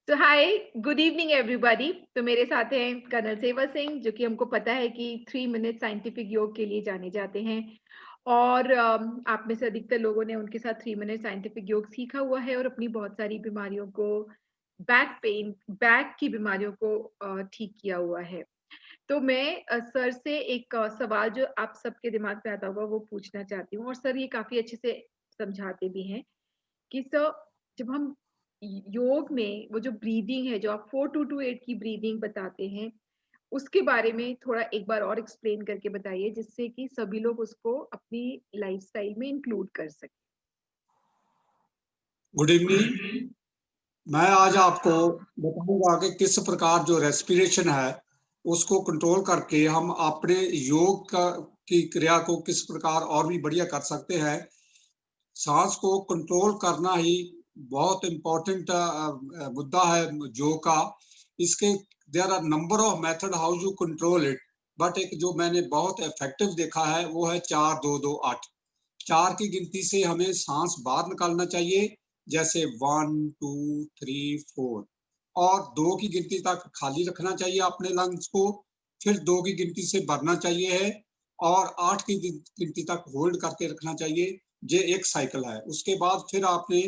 तो हाय, good evening everybody. तो मेरे साथ हैं कर्नल सेवर सिंह, जो कि हमको पता है कि 3 मिनट साइंटिफिक योग के लिए जाने जाते हैं। और आप में से अधिकतर लोगों ने उनके साथ 3 मिनट साइंटिफिक योग सीखा हुआ है और अपनी बहुत सारी बीमारियों को, बैक पेन, बैक की बीमारियों को ठीक किया हुआ है। तो मैं सर से एक सवाल जो आप सबके दिमाग में आता होगा वो पूछना चाहती हूँ, और सर ये काफ़ी अच्छे से समझाते भी हैं कि सर, जब हम योग में वो जो ब्रीदिंग है, जो आप 4-2-8 की ब्रीदिंग बताते हैं, उसके बारे में थोड़ा एक बार और एक्सप्लेन करके बताइए, जिससे कि सभी लोग उसको अपनी लाइफस्टाइल में इंक्लूड कर सकें। Good evening. मैं आज आपको बताऊंगा कि किस प्रकार जो रेस्पिरेशन है उसको कंट्रोल करके हम अपने योग की क्रिया को किस प्रकार और भी बढ़िया कर सकते हैं। सांस को कंट्रोल करना ही बहुत इम्पोर्टेंट मुद्दा है योग का। इसके there are number of method how you control it, but एक जो मैंने बहुत इफेक्टिव देखा है वो है 4-2-2-8। 4 की गिनती से हमें सांस बाहर निकालना चाहिए, जैसे 1 2 3 4, और 2 की गिनती तक खाली रखना चाहिए अपने लंग्स को, फिर 2 की गिनती से भरना चाहिए है, और 8 की गिनती तक होल्ड करके रखना चाहिए। ये एक साइकिल है। उसके बाद फिर आपने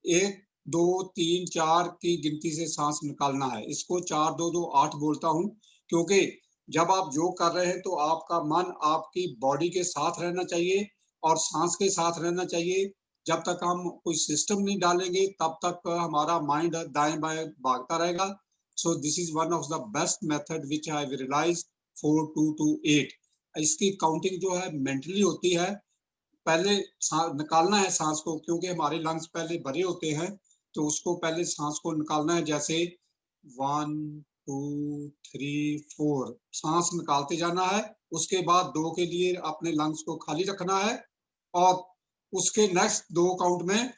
1 2 3 4 की गिनती से सांस निकालना है। इसको 4-2-2-8 बोलता हूँ, क्योंकि जब आप योग कर रहे हैं तो आपका मन आपकी बॉडी के साथ रहना चाहिए और सांस के साथ रहना चाहिए। जब तक हम कोई सिस्टम नहीं डालेंगे तब तक हमारा माइंड दाएं बाएं भागता रहेगा। So this is one of the best method which I realise, 4-2-2-8। इसकी काउंटिंग जो है मेंटली होती है। पहले निकालना है सांस को, क्योंकि हमारे लंग्स पहले भरे होते हैं, तो उसको पहले सांस को निकालना है, जैसे 1 2 3 4 सांस निकालते जाना है। उसके बाद 2 के लिए अपने लंग्स को खाली रखना है, और उसके नेक्स्ट 2 काउंट में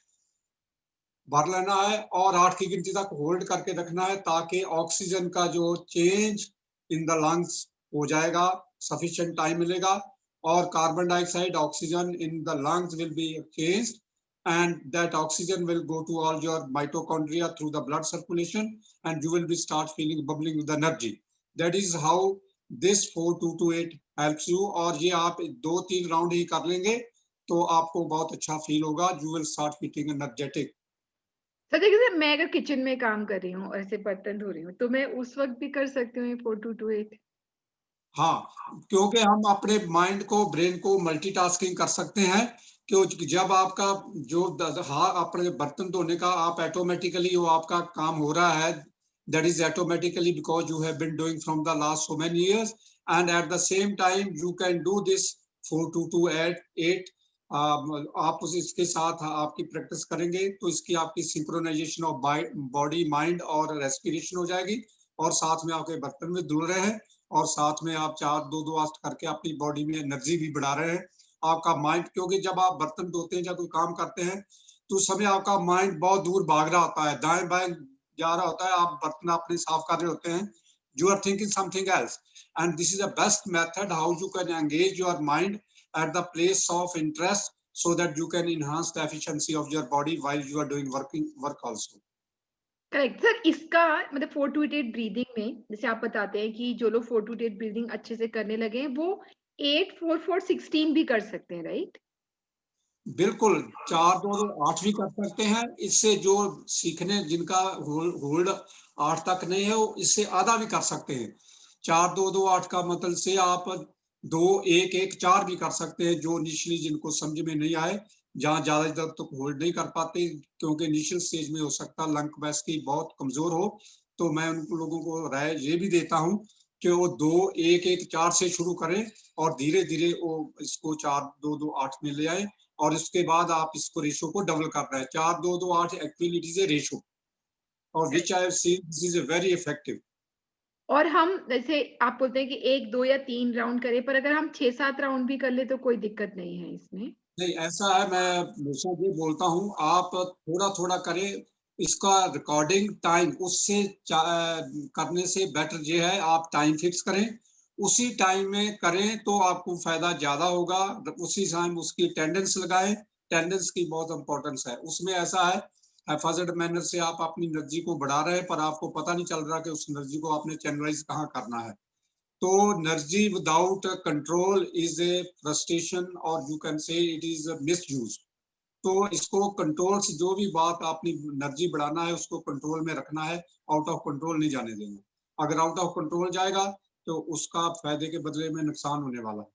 भर लेना है, और 8 की गिनती तक होल्ड करके रखना है, ताकि ऑक्सीजन का जो चेंज इन द लंग्स हो जाएगा, सफिशिएंट टाइम मिलेगा, और carbon dioxide oxygen in the lungs will be changed, and that oxygen will go to all your mitochondria through the blood circulation, and you will be start feeling bubbling with energy. That is how this 4-2-2-8 helps you। और ये आप 2-3 round ही कर लेंगे तो आपको बहुत अच्छा feel होगा। You will start feeling energetic। Sir देखिए सर, मैं अगर किचन में काम कर रही हूँ और ऐसे बर्तन धो रही हूँ, तो मैं उस वक़्त भी कर सकती हूँ ये 4-2-2-8? हाँ, क्योंकि हम अपने माइंड को, ब्रेन को मल्टीटास्किंग कर सकते हैं। क्योंकि जब आपका जो अपने बर्तन धोने का आप ऑटोमेटिकली वो आपका काम हो रहा है, that is automatically because you have been doing from the last so many years, and at the same time you can do this 4-2-2-8। आप उस इसके साथ आपकी प्रैक्टिस करेंगे तो इसकी आपकी सिंक्रोनाइजेशन ऑफ बॉडी, माइंड और रेस्पिरेशन हो जाएगी, और साथ में आपके बर्तन भी धुल रहे हैं, और साथ में आप 4-2-2-8 करके अपनी बॉडी में एनर्जी भी बढ़ा रहे हैं। आपका माइंड, क्योंकि जब आप बर्तन धोते हैं या कोई काम करते हैं तो उस समय आपका माइंड बहुत दूर भाग रहा होता है, दाएं बाएं जा रहा होता है, आप बर्तन अपने साफ कर रहे होते हैं, you are thinking something else. And this is the best method how you can engage your mind at the place of interest, so that you can enhance the efficiency of your body while you are doing work also। Correct sir. इसका मतलब 4-2-8 breathing में जैसे आप बताते हैं कि जो लोग 4-2-8 ब्रीदिंग अच्छे से करने लगे हैं, वो 8-4-4-16 भी कर सकते हैं, राइट? बिल्कुल, 4-2-2-8 भी कर सकते हैं। इससे जो सीखने जिनका होल्ड 8 तक नहीं है, वो इससे आधा भी कर सकते हैं। 4-2-2-8 का मतलब से आप 2-1-1-4 भी कर सकते हैं, जो इनिशियली जिनको समझ में नहीं आए, जहाँ ज्यादा देर तक होल्ड नहीं कर पाते, क्योंकि इनिशियल स्टेज में हो सकता है लंग कैपेसिटी बहुत कमजोर हो। तो मैं उन लोगों को राय ये भी देता हूँ कि वो 2-1-1-4 से शुरू करें, और धीरे धीरे वो इसको 4-2-2-8 में ले आए, और इसके बाद आप इसको रेशो को डबल कर रहे हैं। 4-2-2-8 actually it is a ratio, और which I have seen this is a very effective. और हम जैसे आप बोलते हैं कि 1, 2 या 3 राउंड करें, पर अगर हम 6-7 राउंड भी कर ले तो कोई दिक्कत नहीं है इसमें? नहीं, ऐसा है, मैं हमेशा ये बोलता हूँ, आप थोड़ा थोड़ा करें। इसका रिकॉर्डिंग टाइम उससे करने से बेटर ये है, आप टाइम फिक्स करें, उसी टाइम में करें तो आपको फायदा ज्यादा होगा। उसी टाइम उसकी टेंडेंस लगाएं। टेंडेंस की बहुत इंपॉर्टेंस है उसमें। ऐसा है हैफाजर्ड मैनर से आप अपनी एनर्जी को बढ़ा रहे हैं, पर आपको पता नहीं चल रहा कि उस एनर्जी को आपने चैनलाइज कहाँ करना है। तो energy without control is a frustration, और you can say it is misuse. तो इसको कंट्रोल से, जो भी बात अपनी एनर्जी बढ़ाना है उसको कंट्रोल में रखना है, आउट ऑफ कंट्रोल नहीं जाने देना। अगर आउट ऑफ कंट्रोल जाएगा तो उसका फायदे के बदले में नुकसान होने वाला है।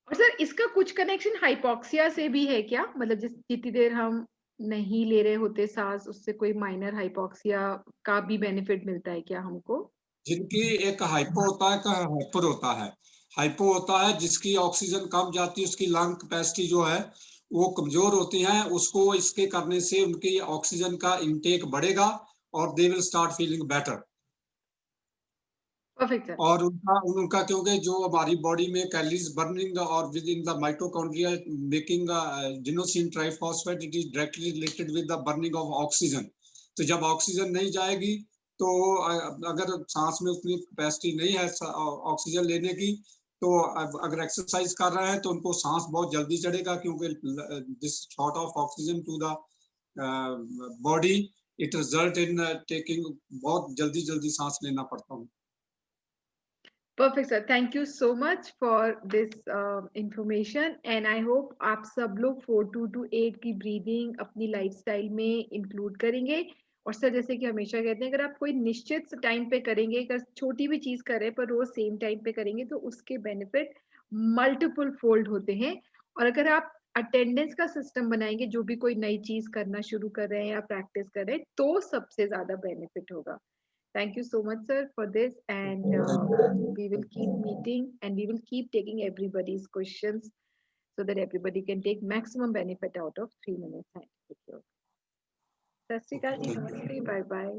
और सर इसका कुछ कनेक्शन हाइपोक्सिया से भी है क्या? मतलब जितनी देर हम नहीं ले रहे होते सांस, उससे कोई माइनर हाइपोक्सिया का भी बेनिफिट मिलता है क्या हमको? जिनकी एक हाइपो होता है, का हाइपर होता है। हाइपो होता है जिसकी ऑक्सीजन कम जाती है, उसकी लंग कैपेसिटी जो है वो कमजोर होती है, उसको इसके करने से उनकी ऑक्सीजन का इनटेक बढ़ेगा और they will start feeling better. Perfect sir. और उनका क्योंकि जो हमारी बॉडी में कैलोरीज बर्निंग और within the mitochondria making adenosine triphosphate, it is directly related with the burning of oxygen. तो जब ऑक्सीजन नहीं जाएगी तो अगर सांस में उतनी कैपेसिटी नहीं है ऑक्सीजन लेने की, तो अगर एक्सरसाइज कर रहे हैं तो उनको सांस बहुत जल्दी चढ़ेगा, क्योंकि this short of oxygen to the body it result in taking, बहुत जल्दी जल्दी सांस लेना पड़ता है। Perfect sir, thank you so much for this information and I hope आप सब लोग 4 to 8 की ब्रीदिंग अपनी लाइफस्टाइल में इंक्लूड करेंगे। और सर जैसे कि हमेशा कहते हैं, अगर आप कोई निश्चित टाइम पे करेंगे, अगर छोटी भी चीज करें पर रोज सेम टाइम पे करेंगे तो उसके बेनिफिट मल्टीपल फोल्ड होते हैं। और अगर आप अटेंडेंस का सिस्टम बनाएंगे, जो भी कोई नई चीज करना शुरू कर रहे हैं या प्रैक्टिस कर रहे हैं, तो सबसे ज्यादा बेनिफिट होगा। Thank you so much, sir, for this. And we will keep meeting and we will keep taking everybody's questions so that everybody can take maximum benefit out of 3 minutes scientific yoga. Sat Sri Akal ji, namaste, bye bye.